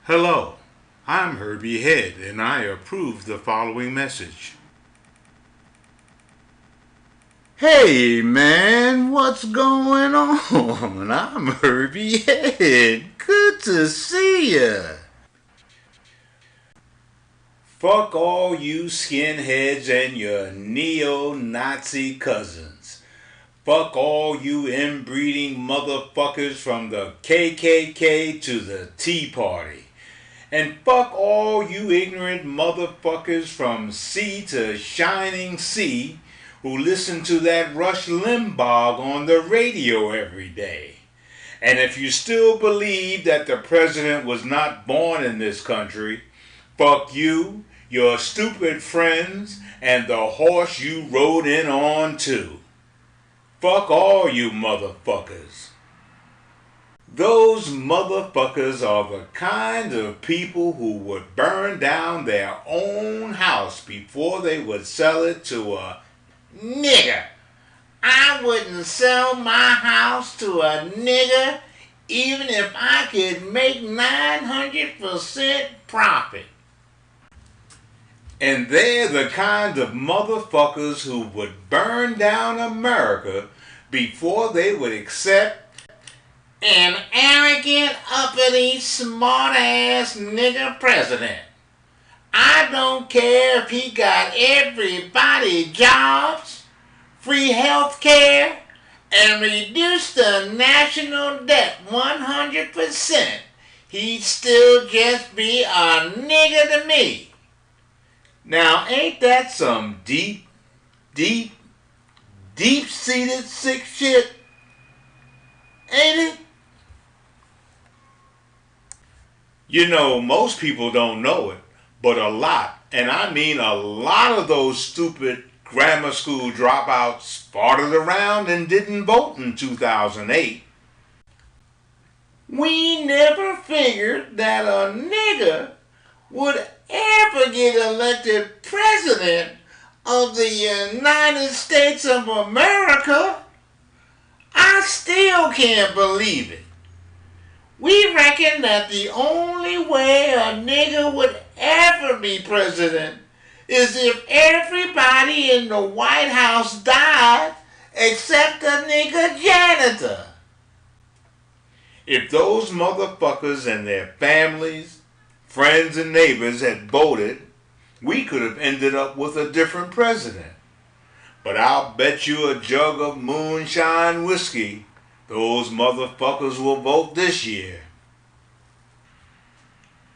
Hello, I'm Herby Head and I approve the following message. Hey man, what's going on? I'm Herby Head. Good to see ya. Fuck all you skinheads and your neo-Nazi cousins. Fuck all you inbreeding motherfuckers from the KKK to the Tea Party. And fuck all you ignorant motherfuckers from sea to shining sea who listen to that Rush Limbaugh on the radio every day. And if you still believe that the president was not born in this country, fuck you, your stupid friends, and the horse you rode in on too. Fuck all you motherfuckers. Those motherfuckers are the kind of people who would burn down their own house before they would sell it to a nigger. I wouldn't sell my house to a nigger even if I could make 900% profit. And they're the kind of motherfuckers who would burn down America before they would accept an arrogant, uppity, smart-ass nigger president. I don't care if he got everybody jobs, free health care, and reduced the national debt 100%. He'd still just be a nigger to me. Now, ain't that some deep-seated sick shit? Ain't it? You know, most people don't know it, but a lot, and I mean a lot of those stupid grammar school dropouts farted around and didn't vote in 2008. We never figured that a nigger would ever get elected president of the United States of America. I still can't believe it. We reckon that the only way a nigger would ever be president is if everybody in the White House died except the nigger janitor. If those motherfuckers and their families, friends and neighbors had voted, we could have ended up with a different president. But I'll bet you a jug of moonshine whiskey those motherfuckers will vote this year.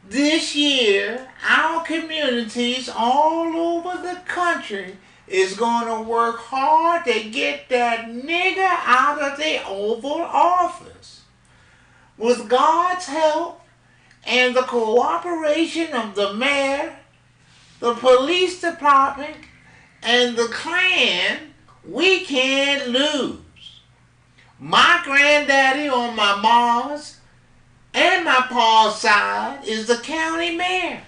This year, our communities all over the country is going to work hard to get that nigger out of the Oval Office. With God's help and the cooperation of the mayor, the police department, and the Klan, we can't lose. My granddaddy on my mom's and my pa's side is the county mayor.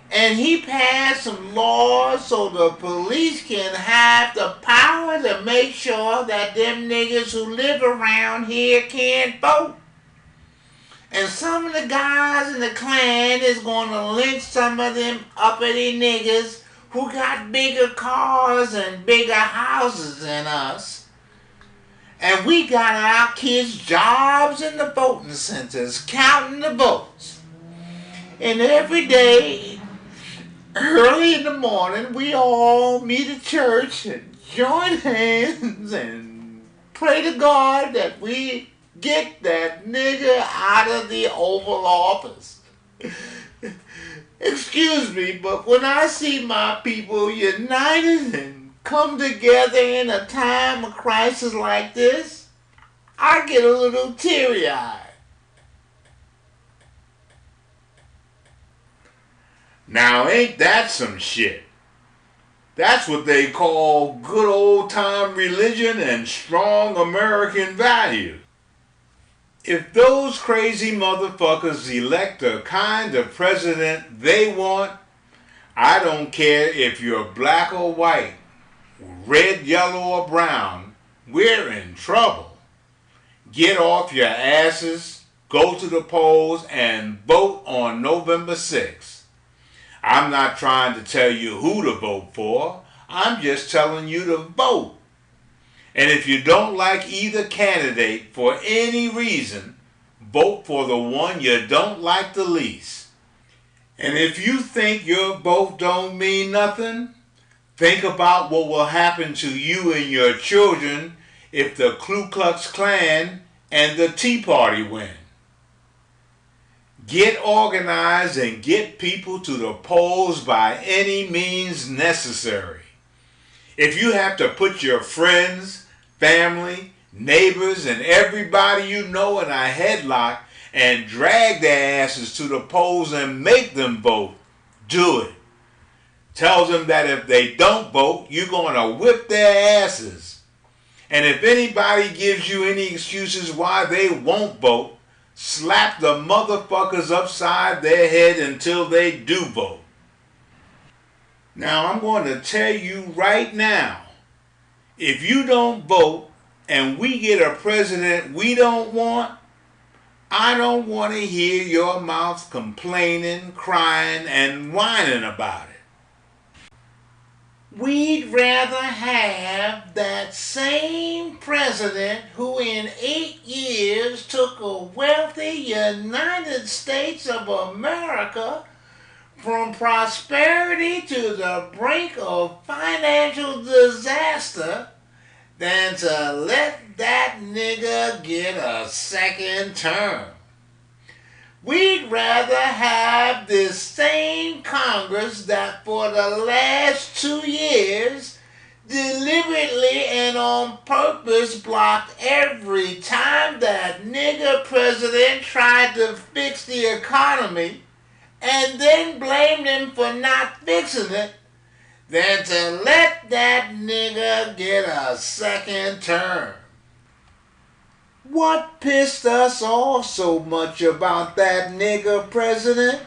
And he passed some laws so the police can have the power to make sure that them niggas who live around here can't vote. And some of the guys in the Klan is going to lynch some of them uppity niggas who got bigger cars and bigger houses than us. And we got our kids jobs in the voting centers, counting the votes. And every day, early in the morning, we all meet at church and join hands and pray to God that we get that nigger out of the Oval Office. Excuse me, but when I see my people united and come together in a time of crisis like this, I get a little teary-eyed. Now ain't that some shit? That's what they call good old-time religion and strong American values. If those crazy motherfuckers elect the kind of president they want, I don't care if you're black or white, red, yellow, or brown, we're in trouble. Get off your asses, Go to the polls and vote on November 6th. I'm not trying to tell you who to vote for. I'm just telling you to vote. And if you don't like either candidate for any reason, vote for the one you don't like the least. And if you think your vote don't mean nothing, think about what will happen to you and your children if the Ku Klux Klan and the Tea Party win. Get organized and get people to the polls by any means necessary. If you have to put your friends, family, neighbors, and everybody you know in a headlock and drag their asses to the polls and make them vote, do it. Tell them that if they don't vote, you're going to whip their asses. And if anybody gives you any excuses why they won't vote, slap the motherfuckers upside their head until they do vote. Now I'm going to tell you right now, if you don't vote and we get a president we don't want, I don't want to hear your mouth complaining, crying, and whining about it. We'd rather have that same president who in 8 years took a wealthy United States of America from prosperity to the brink of financial disaster than to let that nigga get a second term. We'd rather have this same Congress that for the last 2 years deliberately and on purpose blocked every time that nigga president tried to fix the economy and then blamed him for not fixing it, than to let that nigga get a second term. What pissed us off so much about that nigga president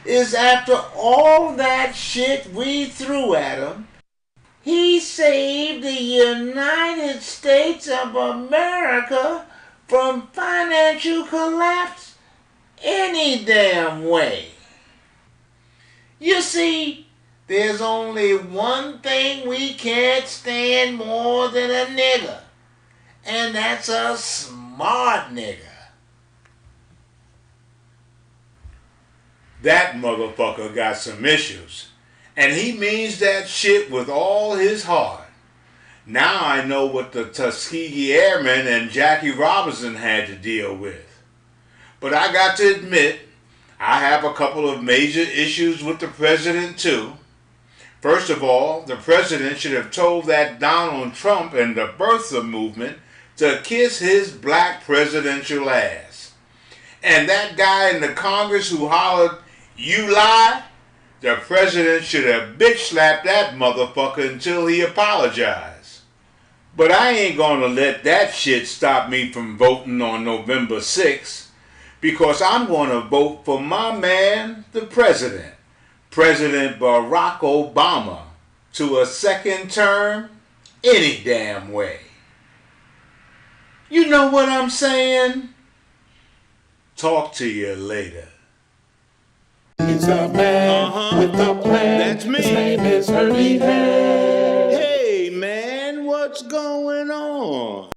is after all that shit we threw at him, he saved the United States of America from financial collapse any damn way. You see, there's only one thing we can't stand more than a nigga, and that's a smart nigga. That motherfucker got some issues, and he means that shit with all his heart. Now I know what the Tuskegee Airmen and Jackie Robinson had to deal with. But I got to admit, I have a couple of major issues with the president too. First of all, the president should have told that Donald Trump and the birther movement to kiss his black presidential ass. And that guy in the Congress who hollered, "You lie," the president should have bitch slapped that motherfucker until he apologized. But I ain't gonna let that shit stop me from voting on November 6th. Because I'm going to vote for my man, the president, President Barack Obama, to a second term any damn way. You know what I'm saying? Talk to you later. He's a man with a plan. That's me. His name is Herby Head. Hey man, what's going on?